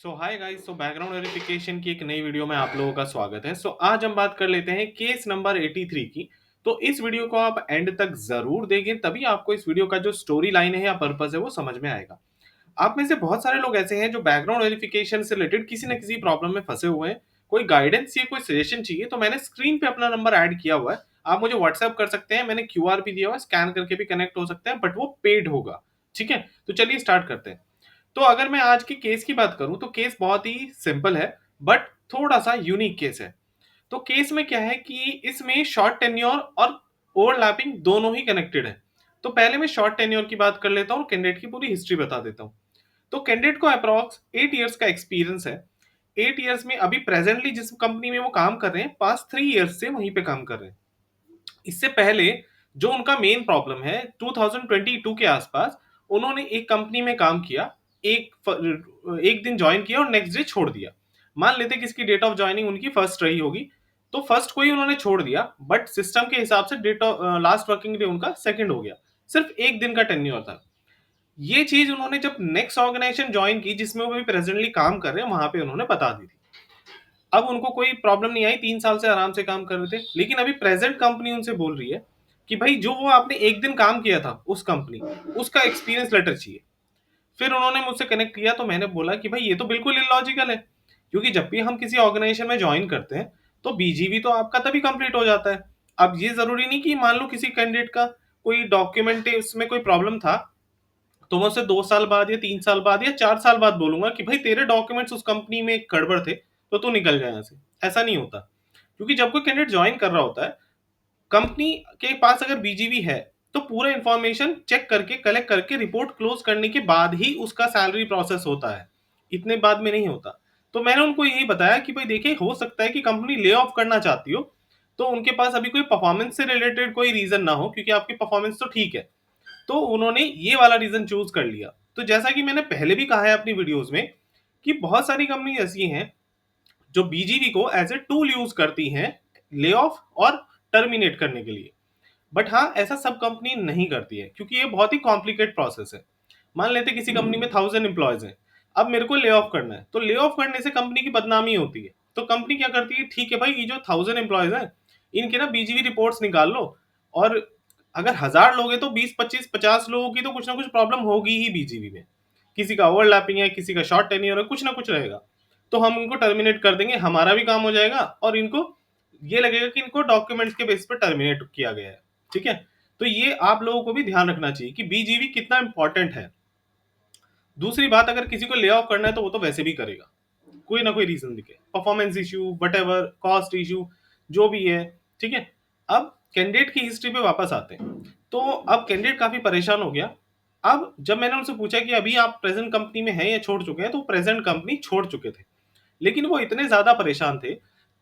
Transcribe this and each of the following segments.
Hi guys, background verification की एक नई वीडियो में आप लोगों का स्वागत है। आज हम बात कर लेते हैं केस नंबर 83 की। तो इस वीडियो को आप एंड तक जरूर देखें, तभी आपको इस वीडियो का जो स्टोरी लाइन है या पर्पस है वो समझ में आएगा। आप में से बहुत सारे लोग ऐसे हैं जो बैकग्राउंड वेरिफिकेशन से रिलेटेड किसी न किसी प्रॉब्लम में फंसे हुए हैं। कोई गाइडेंस चाहिए, कोई सजेशन चाहिए, तो मैंने स्क्रीन पे अपना नंबर ऐड किया हुआ है। आप मुझे व्हाट्सएप कर सकते हैं, मैंने क्यूआर भी दिया हुआ है, स्कैन करके भी कनेक्ट हो सकते हैं, बट वो पेड होगा। ठीक है, तो चलिए स्टार्ट करते हैं। तो अगर मैं आज की केस की बात करूं तो केस बहुत ही सिंपल है, बट थोड़ा सा यूनिक केस है। तो केस में क्या है कि इसमें शॉर्ट टेन्योर और ओवरलैपिंग दोनों ही कनेक्टेड है। तो पहले मैं शॉर्ट टेन्योर की बात कर लेता हूँ, कैंडिडेट की पूरी हिस्ट्री बता देता हूँ। तो कैंडिडेट को अप्रॉक्स 8 ईयर्स का एक्सपीरियंस है। 8 ईयर्स में अभी प्रेजेंटली जिस कंपनी में वो काम कर रहे हैं, पास्ट 3 ईयर्स से वहीं पे काम कर रहे हैं। इससे पहले जो उनका मेन प्रॉब्लम है, 2022 के आसपास उन्होंने एक कंपनी में काम किया। एक दिन ज्वाइन किया और नेक्स्ट डे छोड़ दिया। मान लेते कि इसकी डेट ऑफ ज्वाइनिंग उनकी फर्स्ट रही होगी, तो फर्स्ट को ही उन्होंने छोड़ दिया, बट सिस्टम के हिसाब से date of last working day उनका सेकंड हो गया। सिर्फ एक दिन का टेन्योर था। ये चीज उन्होंने जब नेक्स्ट ऑर्गेनाइजेशन ज्वाइन की जिसमें वो भी प्रेजेंटली काम कर रहे हैं, वहां पे उन्होंने बता दी थी। अब उनको कोई प्रॉब्लम नहीं आई, 3 साल से आराम से काम कर रहे थे। लेकिन अभी प्रेजेंट कंपनी उनसे बोल रही है कि भाई जो वो आपने एक दिन काम किया था उस कंपनी, उसका एक्सपीरियंस लेटर चाहिए। फिर उन्होंने मुझसे कनेक्ट किया, तो मैंने बोला कि भाई ये तो बिल्कुल इलॉजिकल है, क्योंकि जब भी हम किसी ऑर्गेनाइजेशन में ज्वाइन करते हैं तो बीजीवी तो आपका तभी कंप्लीट हो जाता है। अब ये जरूरी नहीं कि मान लो किसी कैंडिडेट का कोई डॉक्यूमेंट उसमें कोई प्रॉब्लम था, तो मैं उसे 2 साल बाद या 3 साल बाद या 4 साल बाद बोलूंगा कि भाई तेरे डॉक्यूमेंट्स उस कंपनी में गड़बड़ थे, तो तू निकल जाए यहाँ से। ऐसा नहीं होता, क्योंकि जब कोई कैंडिडेट ज्वाइन कर रहा होता है, कंपनी के पास अगर बीजीवी है तो पूरा इंफॉर्मेशन चेक करके कलेक्ट करके रिपोर्ट क्लोज करने के बाद ही उसका सैलरी प्रोसेस होता है। इतने बाद में नहीं होता। तो मैंने उनको यही बताया कि भाई देखिए, हो सकता है कि कंपनी ले ऑफ करना चाहती हो, तो उनके पास अभी कोई परफॉर्मेंस से रिलेटेड कोई रीजन ना हो, क्योंकि आपकी परफॉर्मेंस तो ठीक है। तो उन्होंने ये वाला रीजन चूज कर लिया। तो जैसा कि मैंने पहले भी कहा है अपनी वीडियोस में कि बहुत सारी कंपनी ऐसी हैं जो बीजीवी को एज ए टूल यूज करती हैं ले ऑफ और टर्मिनेट करने के लिए। बट हाँ, ऐसा सब कंपनी नहीं करती है, क्योंकि ये बहुत ही कॉम्प्लिकेट प्रोसेस है। मान लेते किसी कंपनी में 1000 एम्प्लॉयज हैं, अब मेरे को ले ऑफ करना है, तो ले ऑफ करने से कंपनी की बदनामी होती है। तो कंपनी क्या करती है, ठीक है भाई, ये जो 1000 एम्प्लॉयज हैं इनके ना बीजीवी रिपोर्ट्स निकाल लो, और अगर 1000 लोग हैं तो 20 25 50 लोगों की तो कुछ ना कुछ प्रॉब्लम होगी ही बीजीवी में। किसी का ओवरलैपिंग है, किसी का शॉर्ट टेन्योर है, कुछ ना कुछ रहेगा। तो हम उनको टर्मिनेट कर देंगे, हमारा भी काम हो जाएगा, और इनको ये लगेगा कि इनको डॉक्यूमेंट्स के बेस पर टर्मिनेट किया गया है। ठीक है, तो ये आप लोगों को भी ध्यान रखना चाहिए कि बीजीवी कितना इंपॉर्टेंट है। दूसरी बात, अगर किसी को ले ऑफ करना है तो वो तो वैसे भी करेगा, कोई ना कोई रीजन दिखे, performance issue, what ever, cost issue, जो भी है। ठीक है, अब कैंडिडेट की हिस्ट्री पे वापस आते हैं। तो अब कैंडिडेट काफी परेशान हो गया। अब जब मैंने उनसे पूछा कि अभी आप प्रेजेंट कंपनी में हैं या छोड़ चुके हैं, तो प्रेजेंट कंपनी छोड़ चुके थे। लेकिन वो इतने ज्यादा परेशान थे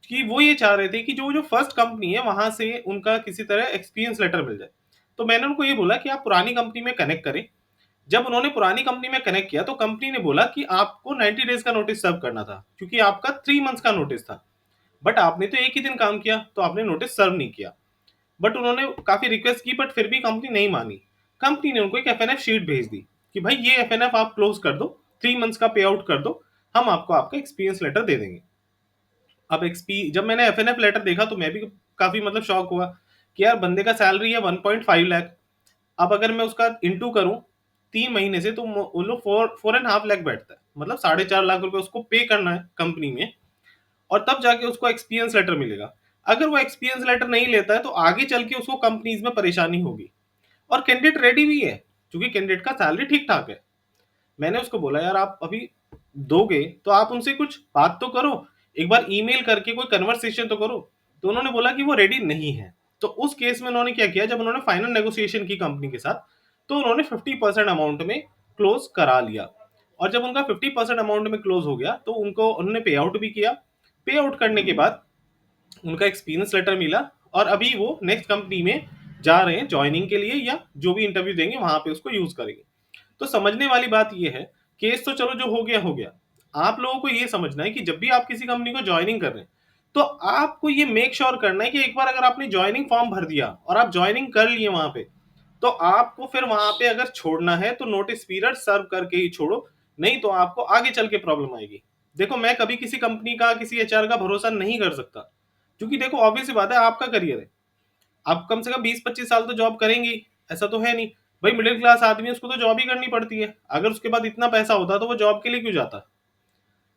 कि वो ये चाह रहे थे कि जो जो फर्स्ट कंपनी है वहां से उनका किसी तरह एक्सपीरियंस लेटर मिल जाए। तो मैंने उनको ये बोला कि आप पुरानी कंपनी में कनेक्ट करें। जब उन्होंने पुरानी कंपनी में कनेक्ट किया तो कंपनी ने बोला कि आपको 90 डेज का नोटिस सर्व करना था, क्योंकि आपका 3 मंथ्स का नोटिस था। बट आपने तो एक ही दिन काम किया, तो आपने नोटिस सर्व नहीं किया। बट उन्होंने काफी रिक्वेस्ट की, बट फिर भी कंपनी नहीं मानी। कंपनी ने उनको एक एफएनएफ शीट भेज दी कि भाई ये एफएनएफ आप क्लोज कर दो, 3 मंथ्स का पे आउट कर दो, हम आपको आपका एक्सपीरियंस लेटर दे देंगे। अब जब मैंने एफएनएफ लेटर देखा तो मैं भी काफी मतलब शॉक हुआ कि यार बंदे का सैलरी है 1.5 लाख। अब अगर मैं उसका इंटू करूं 3 महीने से, तो वो लोग 4.5 लाख बैठता है, मतलब 4.5 लाख रुपए उसको पे करना है कंपनी में, और तब जाके उसको एक्सपीरियंस लेटर मिलेगा। अगर वो एक्सपीरियंस लेटर नहीं लेता है तो आगे चल के उसको कंपनीज में परेशानी होगी। और कैंडिडेट रेडी भी है, क्योंकि कैंडिडेट का सैलरी ठीक ठाक है। मैंने उसको बोला यार आप अभी दोगे तो आप उनसे कुछ बात तो करो, एक बार ईमेल करके कोई कन्वर्सेशन तो करो। तो उन्होंने बोला कि वो रेडी नहीं है। तो उस केस में उन्होंने क्या किया, जब उन्होंने फाइनल नेगोशिएशन की कंपनी के साथ, तो उन्होंने 50% अमाउंट में क्लोज करा लिया। और जब उनका 50% अमाउंट में क्लोज हो गया तो उनको उन्होंने पे आउट भी किया। पे आउट करने के बाद उनका एक्सपीरियंस लेटर मिला, और अभी वो नेक्स्ट कंपनी में जा रहे हैं ज्वाइनिंग के लिए, या जो भी इंटरव्यू देंगे वहां पे उसको यूज करेंगे। तो समझने वाली बात यह है, केस तो चलो जो हो गया हो गया। आप लोगों को ये समझना है कि जब भी आप किसी कंपनी को ज्वाइनिंग कर रहे हैं, तो आपको ये मेक श्योर करना है कि एक बार अगर आपने ज्वाइनिंग फॉर्म भर दिया और आप ज्वाइनिंग कर लिए वहां पे, तो आपको फिर वहां पे अगर छोड़ना है तो नोटिस पीरियड सर्व करके ही छोड़ो, नहीं तो आपको आगे चल के प्रॉब्लम आएगी। देखो मैं कभी किसी कंपनी का, किसी एचआर का भरोसा नहीं कर सकता, क्योंकि देखो ऑब्वियस सी बात है, आपका करियर है, आप कम से कम 20-25 साल तो जॉब करेंगे ही, ऐसा तो है नहीं। भाई मिडिल क्लास आदमी है, उसको तो जॉब ही करनी पड़ती है, अगर उसके बाद इतना पैसा होता तो वो जॉब के लिए क्यों जाता।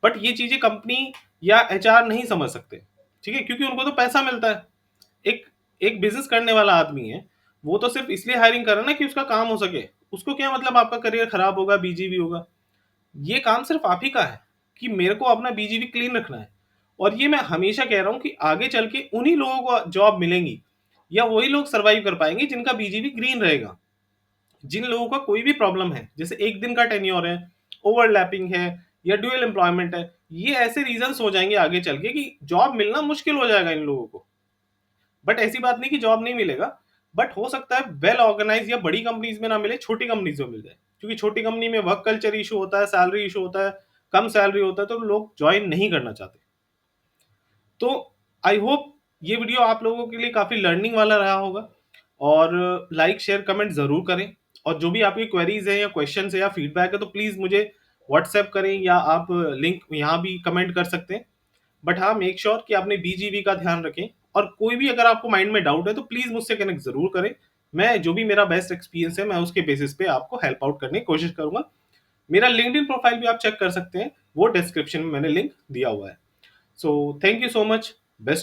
बट ये चीजें कंपनी या एचआर नहीं समझ सकते, ठीक है, क्योंकि उनको तो पैसा मिलता है। एक एक बिजनेस करने वाला आदमी है, वो तो सिर्फ इसलिए हायरिंग कर रहा है ना कि उसका काम हो सके। उसको क्या मतलब आपका करियर खराब होगा, बीजीवी होगा। ये काम सिर्फ आप ही का है कि मेरे को अपना बीजीवी क्लीन रखना है। और ये मैं हमेशा कह रहा हूं कि आगे चल के उन्हीं लोगों को जॉब मिलेंगी, या वही लोग सरवाइव कर पाएंगे जिनका बीजीवी ग्रीन रहेगा। जिन लोगों का कोई भी प्रॉब्लम है, जैसे एक दिन का टेन्योर है, ओवरलैपिंग है, या ड्यूअल एम्प्लॉयमेंट है, ये ऐसे रीजंस हो जाएंगे आगे चल के कि जॉब मिलना मुश्किल हो जाएगा इन लोगों को। बट ऐसी बात नहीं कि जॉब नहीं मिलेगा, बट हो सकता है वेल ऑर्गेनाइज या बड़ी कंपनीज में ना मिले, छोटी कंपनीज में मिल जाए, क्योंकि छोटी कंपनी में वर्क कल्चर इशू होता है, सैलरी इशू होता है, कम सैलरी होता है, तो लोग ज्वाइन नहीं करना चाहते। तो आई होप ये वीडियो आप लोगों के लिए काफी लर्निंग वाला रहा होगा। और लाइक शेयर कमेंट जरूर करें। और जो भी आपकी क्वेरीज है या क्वेश्चन है या फीडबैक है, तो प्लीज मुझे व्हाट्सएप करें, या आप लिंक यहाँ भी कमेंट कर सकते हैं। बट हाँ, मेक श्योर कि आपने बीजीवी का ध्यान रखें। और कोई भी अगर आपको माइंड में डाउट है तो प्लीज मुझसे कनेक्ट जरूर करें। मैं जो भी मेरा बेस्ट एक्सपीरियंस है, मैं उसके बेसिस पे आपको हेल्प आउट करने की कोशिश करूंगा। मेरा लिंक्डइन प्रोफाइल भी आप चेक कर सकते हैं, वो डिस्क्रिप्शन में मैंने लिंक दिया हुआ है। So thank you so much. Best of